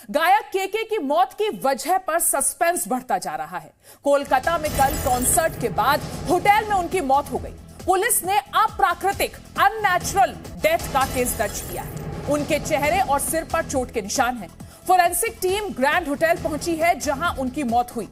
गायक केके की मौत की वजह पर सस्पेंस बढ़ता जा रहा है। कोलकाता में कल कॉन्सर्ट के बाद होटल में उनकी मौत हो गई। पुलिस ने अप्राकृतिक अननेचुरल डेथ का केस दर्ज किया है। उनके चेहरे और सिर पर चोट के निशान हैं। फोरेंसिक टीम ग्रैंड होटल पहुंची है जहां उनकी मौत हुई।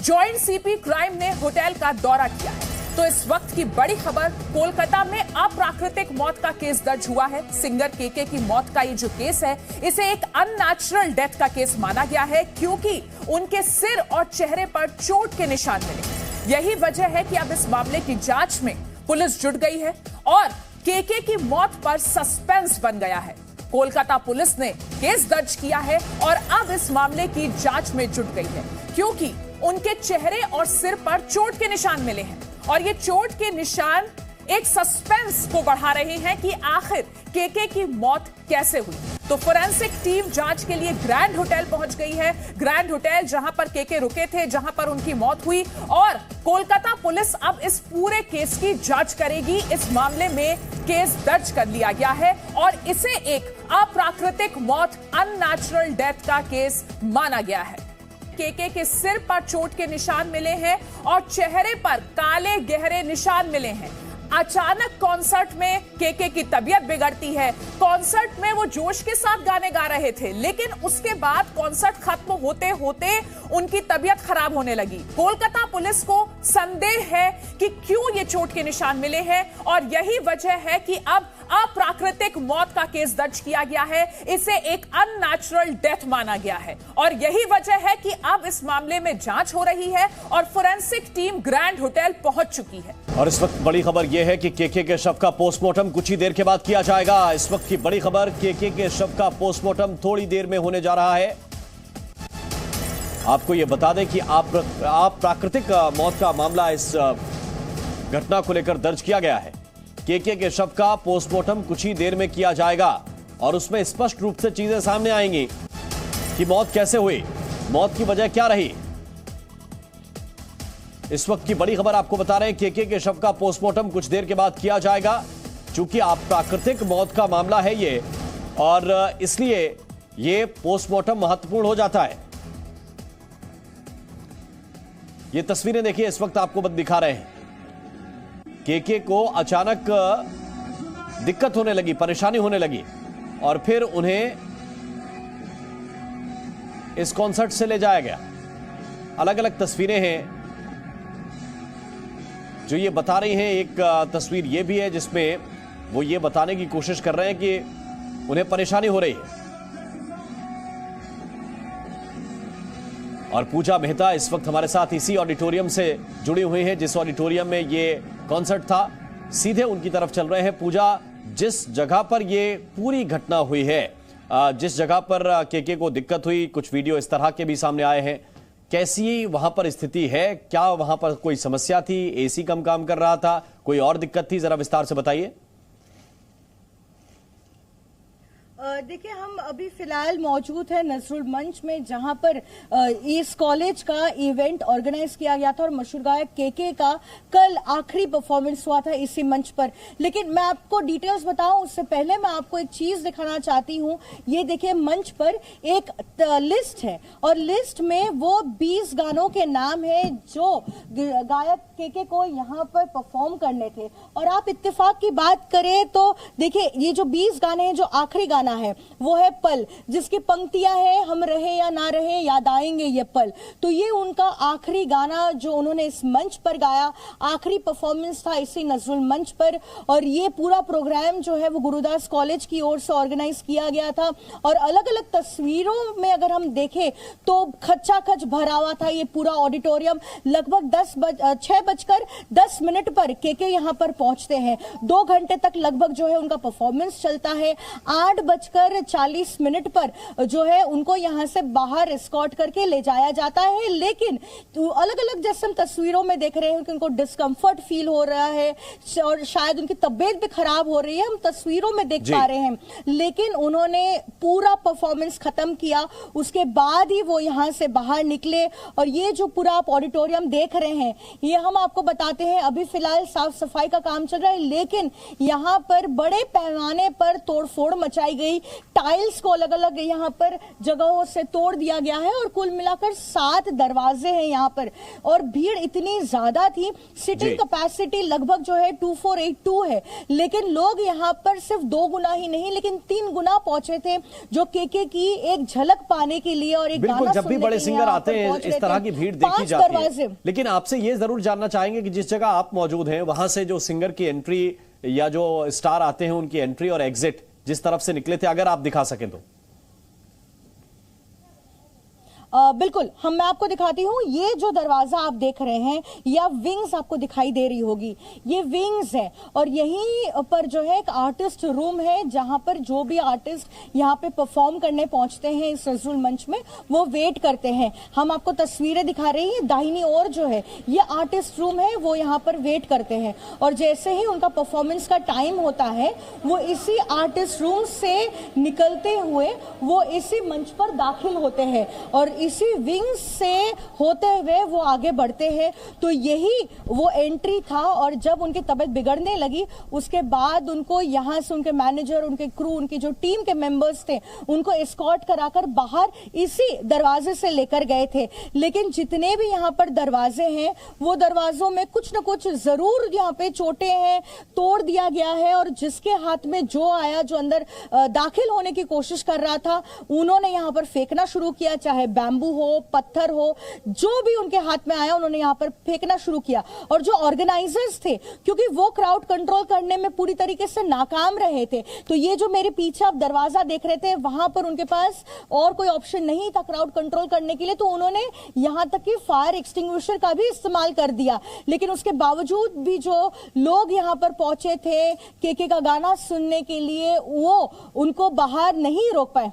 जॉइंट सीपी क्राइम ने होटल का दौरा किया है। तो इस वक्त की बड़ी खबर, कोलकाता में अप्राकृतिक मौत का केस दर्ज हुआ है। सिंगर केके की मौत का ये जो केस है, इसे एक अननेचुरल डेथ का केस माना गया है क्योंकि उनके सिर और चेहरे पर चोट के निशान मिले। यही वजह है कि अब इस मामले की जांच में पुलिस जुट गई है और केके की मौत पर सस्पेंस बन गया है। कोलकाता पुलिस ने केस दर्ज किया है और अब इस मामले की जांच में जुट गई है क्योंकि उनके चेहरे और सिर पर चोट के निशान मिले हैं और ये चोट के निशान एक सस्पेंस को बढ़ा रहे हैं कि आखिर केके की मौत कैसे हुई। तो फोरेंसिक टीम जांच के लिए ग्रैंड होटल पहुंच गई है। ग्रैंड होटल जहां पर केके रुके थे, जहां पर उनकी मौत हुई, और कोलकाता पुलिस अब इस पूरे केस की जांच करेगी। इस मामले में केस दर्ज कर लिया गया है और इसे एक अप्राकृतिक मौत, अननेचुरल डेथ का केस माना गया है। केके के सिर पर चोट के निशान मिले हैं और चेहरे पर काले गहरे निशान मिले हैं। अचानक कॉन्सर्ट में केके की तबीयत बिगड़ती है। कॉन्सर्ट में वो जोश के साथ गाने गा रहे थे, लेकिन उसके बाद कॉन्सर्ट खत्म होते होते उनकी तबीयत खराब होने लगी। कोलकाता पुलिस को संदेह है कि क्यों ये चोट के निशान मिले हैं और यही वजह है कि अब अप्राकृतिक मौत का केस दर्ज किया गया है। इसे एक अननेचुरल डेथ माना गया है और यही वजह है कि अब इस मामले में जांच हो रही है और फोरेंसिक टीम ग्रैंड होटल पहुंच चुकी है। और इस वक्त बड़ी खबर यह है कि केके के शव का पोस्टमार्टम कुछ ही देर के बाद किया जाएगा। इस वक्त की बड़ी खबर, केके के शव का पोस्टमार्टम थोड़ी देर में होने जा रहा है। आपको यह बता दें कि प्राकृतिक मौत का मामला इस घटना को लेकर दर्ज किया गया है। केके के शव का पोस्टमार्टम कुछ ही देर में किया जाएगा और उसमें स्पष्ट रूप से चीजें सामने आएंगी कि मौत कैसे हुई, मौत की वजह क्या रही। इस वक्त की बड़ी खबर आपको बता रहे हैं, केके के शव का पोस्टमार्टम कुछ देर के बाद किया जाएगा। चूंकि प्राकृतिक मौत का मामला है ये, और इसलिए ये पोस्टमार्टम महत्वपूर्ण हो जाता है। ये तस्वीरें देखिए, इस वक्त आपको दिखा रहे हैं। केके को अचानक दिक्कत होने लगी, परेशानी होने लगी और फिर उन्हें इस कॉन्सर्ट से ले जाया गया। अलग अलग तस्वीरें हैं जो ये बता रही हैं। एक तस्वीर ये भी है जिसमें वो ये बताने की कोशिश कर रहे हैं कि उन्हें परेशानी हो रही है। और पूजा मेहता इस वक्त हमारे साथ इसी ऑडिटोरियम से जुड़ी हुई हैं जिस ऑडिटोरियम में ये कॉन्सर्ट था। सीधे उनकी तरफ चल रहे हैं। पूजा, जिस जगह पर ये पूरी घटना हुई है, जिस जगह पर केके को दिक्कत हुई, कुछ वीडियो इस तरह के भी सामने आए हैं, कैसी वहां पर स्थिति है? क्या वहां पर कोई समस्या थी? एसी कम काम कर रहा था? कोई और दिक्कत थी? जरा विस्तार से बताइए। देखिए, हम अभी फिलहाल मौजूद है नजरुल मंच में, जहां पर इस कॉलेज का इवेंट ऑर्गेनाइज किया गया था और मशहूर गायक केके का कल आखिरी परफॉर्मेंस हुआ था इसी मंच पर। लेकिन मैं आपको डिटेल्स बताऊं उससे पहले मैं आपको एक चीज दिखाना चाहती हूं। ये देखिए, मंच पर एक लिस्ट है और लिस्ट में वो 20 गानों के नाम है जो गायक केके को यहाँ पर परफॉर्म करने थे। और आप इत्तेफाक की बात करें तो देखिए, ये जो 20 गाने हैं, जो आखिरी गाना है वो है पल, जिसकी पंक्तियां है हम रहे या ना रहे याद आएंगे ये पल। तो ये उनका आखिरी गाना जो उन्होंने इस मंच पर गाया, आखिरी परफॉर्मेंस था इसी नजरुल मंच पर। और ये पूरा प्रोग्राम जो है वो गुरुदास कॉलेज की ओर से ऑर्गेनाइज किया गया था। और अलग अलग तस्वीरों में अगर हम देखें तो खचाखच भरा हुआ था ये पूरा ऑडिटोरियम। लगभग 6:10 पर केके यहाँ पर पहुंचते हैं। 2 घंटे तक लगभग जो है उनका परफॉर्मेंस चलता है। 8:40 पर जो है उनको यहां से बाहर एस्कॉर्ट करके ले जाया जाता है। लेकिन अलग अलग जैसे हम तस्वीरों में देख रहे हैं कि उनको डिस्कंफर्ट फील हो रहा है और शायद उनकी तबीयत भी खराब हो रही है, हम तस्वीरों में देख पा रहे हैं। लेकिन उन्होंने पूरा परफॉर्मेंस खत्म किया, उसके बाद ही वो यहां से बाहर निकले। और ये जो पूरा आप ऑडिटोरियम देख रहे हैं, ये हम आपको बताते हैं अभी फिलहाल साफ सफाई का काम चल रहा है, लेकिन यहाँ पर बड़े पैमाने पर तोड़फोड़ मचाई गई, टाइल्स को अलग अलग यहाँ पर जगहों से तोड़ दिया गया है और कुल मिलाकर 7 दरवाजे हैं यहाँ पर। और भीड़ इतनी ज्यादा थी, सिटिंग कैपेसिटी लगभग जो है 2482 है, लेकिन लोग यहाँ पर सिर्फ 2 गुना ही नहीं लेकिन 3 गुना पहुंचे थे, जो केके की एक झलक पाने के लिए और एक गाना जब भी बड़े सिंगर आते हैं इस तरह की भीड़ देखी जाती है। लेकिन आपसे ये जरूर जानना चाहेंगे कि जिस जगह आप मौजूद हैं वहां से जो सिंगर की एंट्री या जो स्टार आते हैं उनकी एंट्री और एग्जिट जिस तरफ से निकले थे, अगर आप दिखा सकें तो। बिल्कुल, मैं आपको दिखाती हूँ। ये जो दरवाजा आप देख रहे हैं या विंग्स आपको दिखाई दे रही होगी, ये विंग्स है और यहीं पर जो है एक आर्टिस्ट रूम है जहां पर जो भी आर्टिस्ट यहाँ पे परफॉर्म करने पहुंचते हैं इस नजरुल मंच में वो वेट करते हैं। हम आपको तस्वीरें दिखा रही हैं, दाहिनी ओर जो है ये आर्टिस्ट रूम है, वो यहाँ पर वेट करते हैं और जैसे ही उनका परफॉर्मेंस का टाइम होता है वो इसी आर्टिस्ट रूम से निकलते हुए वो इसी मंच पर दाखिल होते हैं और इसी विंग्स से होते हुए वो आगे बढ़ते हैं। तो यही वो एंट्री था और जब उनकी तबीयत बिगड़ने लगी उसके बाद उनको यहाँ से उनके मैनेजर, उनके क्रू, उनकी जो टीम के मेंबर्स थे उनको एस्कॉर्ट कराकर बाहर इसी दरवाजे से लेकर गए थे। लेकिन जितने भी यहाँ पर दरवाजे हैं वो दरवाजों में कुछ न कुछ जरूर यहाँ पे चोटें हैं, तोड़ दिया गया है और जिसके हाथ में जो आया, जो अंदर दाखिल होने की कोशिश कर रहा था, उन्होंने यहाँ पर फेंकना शुरू किया, चाहे बैम्बू हो, पत्थर हो, जो भी उनके हाथ में आया उन्होंने यहाँ पर फेंकना शुरू किया। और जो ऑर्गेनाइजर्स थे, क्योंकि वो क्राउड कंट्रोल करने में पूरी तरीके से नाकाम रहे थे, तो ये जो मेरे पीछे आप दरवाजा देख रहे थे वहां पर उनके पास और कोई ऑप्शन नहीं था क्राउड कंट्रोल करने के लिए, तो उन्होंने यहां तक कि फायर एक्सटिंग्विशर का भी इस्तेमाल कर दिया। लेकिन उसके बावजूद भी जो लोग यहाँ पर पहुंचे थे केके का गाना सुनने के लिए, वो उनको बाहर नहीं रोक पाए।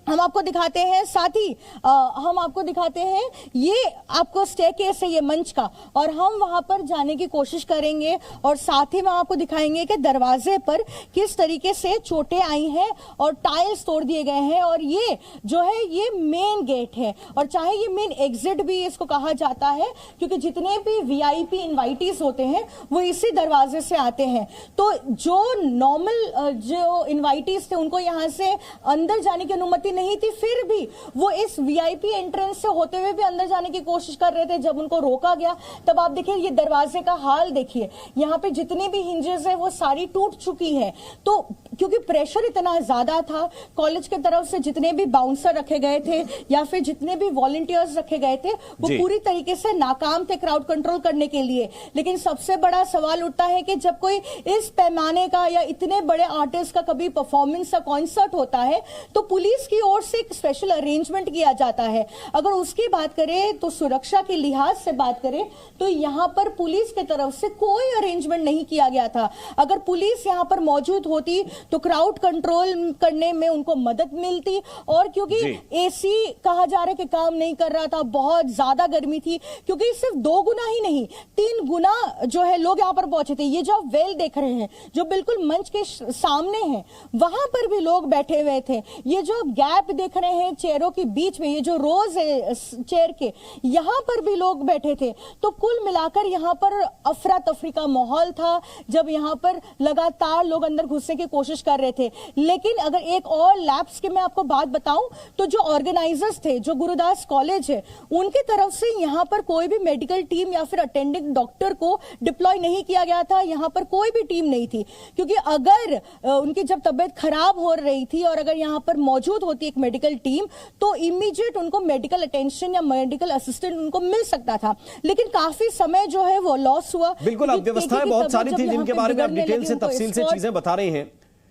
हम आपको दिखाते हैं, साथ ही हम आपको दिखाते हैं ये आपको स्टेयरकेस है ये मंच का, और हम वहां पर जाने की कोशिश करेंगे और साथ ही हम आपको दिखाएंगे कि दरवाजे पर किस तरीके से चोटें आई हैं और टाइल्स तोड़ दिए गए हैं। और ये जो है ये मेन गेट है और चाहे ये मेन एग्जिट भी इसको कहा जाता है, क्योंकि जितने भी वीआईपी इनवाइटीज होते हैं वो इसी दरवाजे से आते हैं। तो जो नॉर्मल जो इनवाइटीज थे उनको यहाँ से अंदर जाने की अनुमति नहीं थी, फिर भी वो इस वीआईपी एंट्रेंस से होते हुए भी अंदर जाने की कोशिश कर रहे थे। जब उनको रोका गया तब आप देखिए ये दरवाजे का हाल देखिए, यहाँ पे जितनी भी हिंजेस है वो सारी टूट चुकी है। तो क्योंकि प्रेशर इतना ज्यादा था, कॉलेज की तरफ से जितने भी बाउंसर रखे गए थे या फिर जितने भी वॉलंटियर्स रखे गए थे वो पूरी तरीके से नाकाम थे क्राउड कंट्रोल करने के लिए। लेकिन सबसे बड़ा सवाल उठता है कि जब कोई इस पैमाने का या इतने बड़े आर्टिस्ट का कभी परफॉर्मेंस या कॉन्सर्ट होता है तो पुलिस की ओर से एक स्पेशल अरेंजमेंट किया जाता है। अगर उसकी बात करें तो सुरक्षा के लिहाज से बात करें तो यहां पर पुलिस की तरफ से कोई अरेंजमेंट नहीं किया गया था। अगर पुलिस यहां पर मौजूद होती तो क्राउड कंट्रोल करने में उनको मदद मिलती, और क्योंकि एसी कहा जा रहा है कि काम नहीं कर रहा था, बहुत ज्यादा गर्मी थी, क्योंकि सिर्फ 2 गुना ही नहीं 3 गुना जो है लोग यहां पर पहुंचे थे। ये जो आप वेल देख रहे हैं जो बिल्कुल मंच के सामने है वहां पर भी लोग बैठे हुए थे। ये जो गैप देख रहे हैं चेयरों के बीच में, ये जो रोज है चेयर के, यहां पर भी लोग बैठे थे। तो कुल मिलाकर यहां पर अफरा तफरी का माहौल था जब यहां पर लगातार लोग अंदर घुसने की कोशिश कर रहे थे। लेकिन अगर एक और लैप्स की मैं आपको बात बताऊं तो जो ऑर्गेनाइजर्स थे, जो गुरुदास कॉलेज है, उनकी तरफ से यहां पर कोई भी मेडिकल टीम या फिर अटेंडिंग डॉक्टर को डिप्लॉय नहीं किया गया था। यहां पर कोई भी टीम नहीं थी, क्योंकि अगर उनकी जब तबीयत खराब हो रही थी और अगर यहां पर मौजूद होती एक मेडिकल टीम तो इमीडिएट उनको मेडिकल अटेंशन या मेडिकल असिस्टेंट उनको मिल सकता था। लेकिन काफी समय जो है वो लॉस हुआ। बिल्कुल, अब व्यवस्थाएं बहुत सारी थी जिनके बारे में आप डिटेल से, तफसील से चीजें बता रही हैं,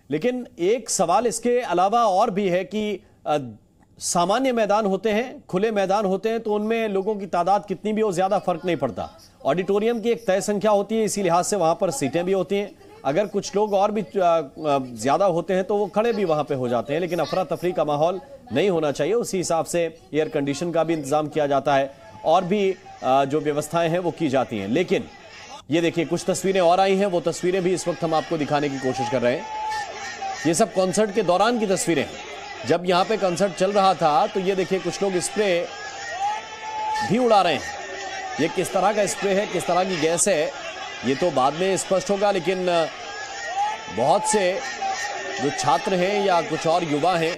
लेकिन एक सवाल इसके अलावा और भी है कि सामान्य मैदान होते हैं, खुले मैदान होते हैं, तो उनमें लोगों की तादाद कितनी भी हो ज्यादा फर्क नहीं पड़ता। ऑडिटोरियम की एक तय संख्या होती है, इसी लिहाज से वहां पर सीटें भी होती हैं। अगर कुछ लोग और भी ज्यादा होते हैं तो वो खड़े भी वहां पे हो जाते हैं, लेकिन अफरा तफरी का माहौल नहीं होना चाहिए। उसी हिसाब से एयर कंडीशन का भी इंतजाम किया जाता है और भी जो व्यवस्थाएं हैं वो की जाती हैं। लेकिन ये देखिए कुछ तस्वीरें और आई हैं, वो तस्वीरें भी इस वक्त हम आपको दिखाने की कोशिश कर रहे हैं। ये सब कॉन्सर्ट के दौरान की तस्वीरें हैं। जब यहाँ पे कॉन्सर्ट चल रहा था तो ये देखिए कुछ लोग स्प्रे भी उड़ा रहे हैं। ये किस तरह का स्प्रे है, किस तरह की गैस है, ये तो बाद में स्पष्ट होगा, लेकिन बहुत से जो छात्र हैं या कुछ और युवा हैं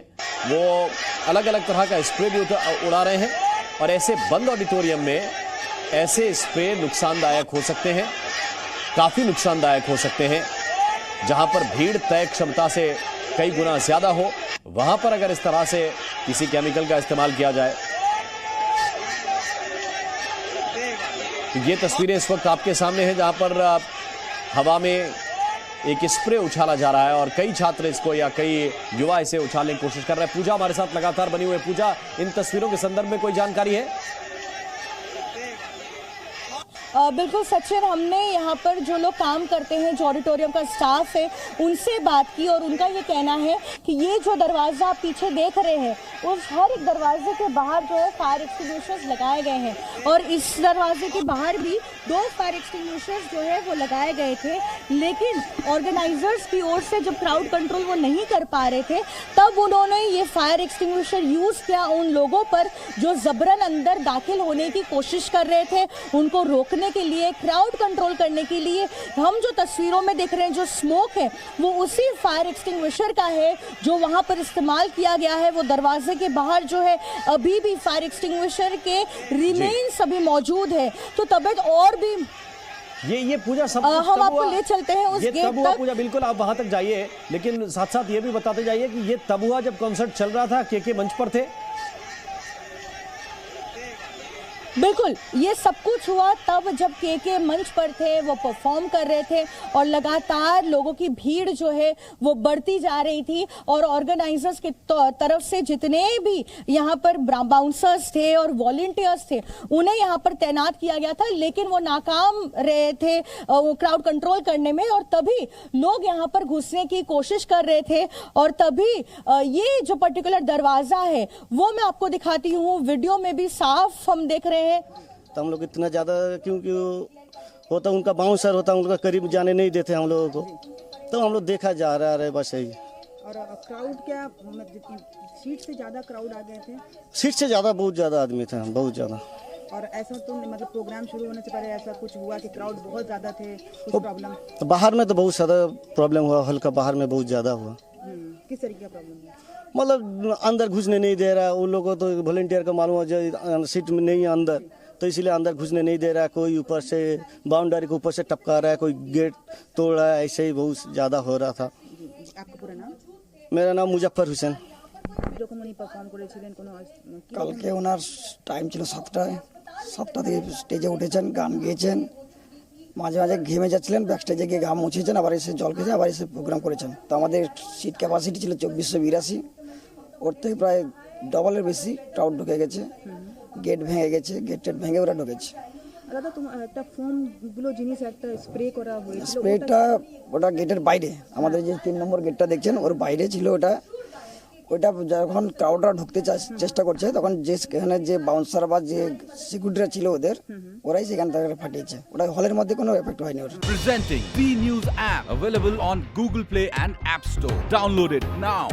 वो अलग अलग तरह का स्प्रे भी उड़ा रहे हैं और ऐसे बंद ऑडिटोरियम में ऐसे स्प्रे नुकसानदायक हो सकते हैं, काफी नुकसानदायक हो सकते हैं। जहां पर भीड़ तय क्षमता से कई गुना ज्यादा हो वहां पर अगर इस तरह से किसी केमिकल का इस्तेमाल किया जाए तो ये तस्वीरें इस वक्त आपके सामने हैं जहां पर हवा में एक स्प्रे उछाला जा रहा है और कई छात्र इसको या कई युवा इसे उछालने की कोशिश कर रहे हैं। पूजा हमारे साथ लगातार बनी हुई है। पूजा, इन तस्वीरों के संदर्भ में कोई जानकारी है? बिल्कुल सचिन, हमने यहाँ पर जो लोग काम करते हैं, जो ऑडिटोरियम का स्टाफ है, उनसे बात की और उनका ये कहना है कि ये जो दरवाज़ा आप पीछे देख रहे हैं उस हर एक दरवाजे के बाहर जो है फायर एक्सटिंग्विशर्स लगाए गए हैं और इस दरवाजे के बाहर भी 2 फायर एक्सटिंग्विशर्स जो है वो लगाए गए थे। लेकिन ऑर्गेनाइजर्स की ओर से जब क्राउड कंट्रोल वो नहीं कर पा रहे थे तब उन्होंने ये फायर एक्सटिंग्विशर यूज़ किया उन लोगों पर जो जबरन अंदर दाखिल होने की कोशिश कर रहे थे, उनको रोकने के लिए, क्राउड कंट्रोल करने के लिए। हम जो तस्वीरों में देख रहे हैं जो स्मोक है वो उसी फायर एक्सटिंग्विशर का है जो वहां पर इस्तेमाल किया गया है। वो दरवाजे के बाहर जो है अभी भी फायर एक्सटिंग्विशर के रिमेन्स अभी मौजूद है। तो तबियत और भी ये पूजा सब हम आपको ले चलते हैं उस गेट तक। पूजा बिल्कुल आप वहां तक जाइए, लेकिन साथ साथ ये भी बताते जाइए कि ये तब हुआ जब कॉन्सर्ट चल रहा था, के मंच पर थे। बिल्कुल, ये सब कुछ हुआ तब जब के मंच पर थे, वो परफॉर्म कर रहे थे और लगातार लोगों की भीड़ जो है वो बढ़ती जा रही थी और ऑर्गेनाइजर्स की तरफ से जितने भी यहाँ पर बाउंसर्स थे और वॉलंटियर्स थे उन्हें यहाँ पर तैनात किया गया था, लेकिन वो नाकाम रहे थे क्राउड कंट्रोल करने में और तभी लोग यहाँ पर घुसने की कोशिश कर रहे थे और तभी ये जो पर्टिकुलर दरवाजा है वो मैं आपको दिखाती हूँ, वीडियो में भी साफ हम देख रहे हैं। तो हम लोग इतना ज़्यादा क्योंकि होता उनका बाउंसर होता उनका करीब जाने नहीं देते हम लोगों को, तो हम लोग देखा जा रहा है बस यही। और क्राउड क्या सीट से ज़्यादा क्राउड आ गए थे? सीट से ज़्यादा बहुत ज़्यादा आदमी थे, बहुत ज़्यादा। और ऐसा तो मतलब प्रोग्राम शुरू होने से पहले ऐसा कुछ हुआ कि क्राउड बहुत ज़्यादा थे, कुछ प्रॉब्लम? तो बाहर में तो बहुत ज़्यादा प्रॉब्लम हुआ, हल्का बाहर में बहुत ज़्यादा हुआ। किस तरीके का प्रॉब्लम हुआ? मतलब अंदर घुसने नहीं दे रहा, उन लोगों को तो वॉलंटियर का मालूम है जो सीट में नहीं है अंदर, तो इसलिए अंदर घुसने नहीं दे रहा। कोई ऊपर से बाउंड्री के ऊपर से टपका रहा है, कोई गेट तोड़ रहा है, ऐसे ही बहुत ज़्यादा हो रहा था। आपका पूरा नाम? मेरा नाम मुजफ्फर हुसैन। কালকে ওনার টাইম ছিল 7টা থেকে স্টেজে উঠেছেন, গান গেয়েছেন, মাঝে মাঝে ঘেমে যাচ্ছিলেন, ব্যাক স্টেজে গিয়ে ঘাম মুছেছেন, আবার এসে জল খেয়েছেন, আবার এসে প্রোগ্রাম করেছেন। তো আমাদের সিট ক্যাপাসিটি ছিল 2482, ওর থেকে প্রায় ডবলের বেশি ক্রাউড ঢুকে গেছে, গেট ভেঙে গেছে, গেট ভেঙে ওরা ঢুকেছে। দাদা তোমার একটা ফোম গুলো জিনিস একটা স্প্রে করা হয়েছিল, স্প্রেটা ওটা গেটের বাইরে, আমাদের যে 3 নম্বর গেটটা দেখছেন ওর বাইরে ছিল ওটা। ওইটা যখন ক্রাউডরা ঢুকতে চেষ্টা করছে তখন যে সেখানে যে বাউন্সার বা যে সিকিউরিটিরা ছিল ওদের, ওরাই সেখান থেকে ফাটিয়েছে। ওটা হলের মধ্যে কোনো এফেক্ট হয়নি ওর। Presenting B News app available on Google Play and App Store. Download it now.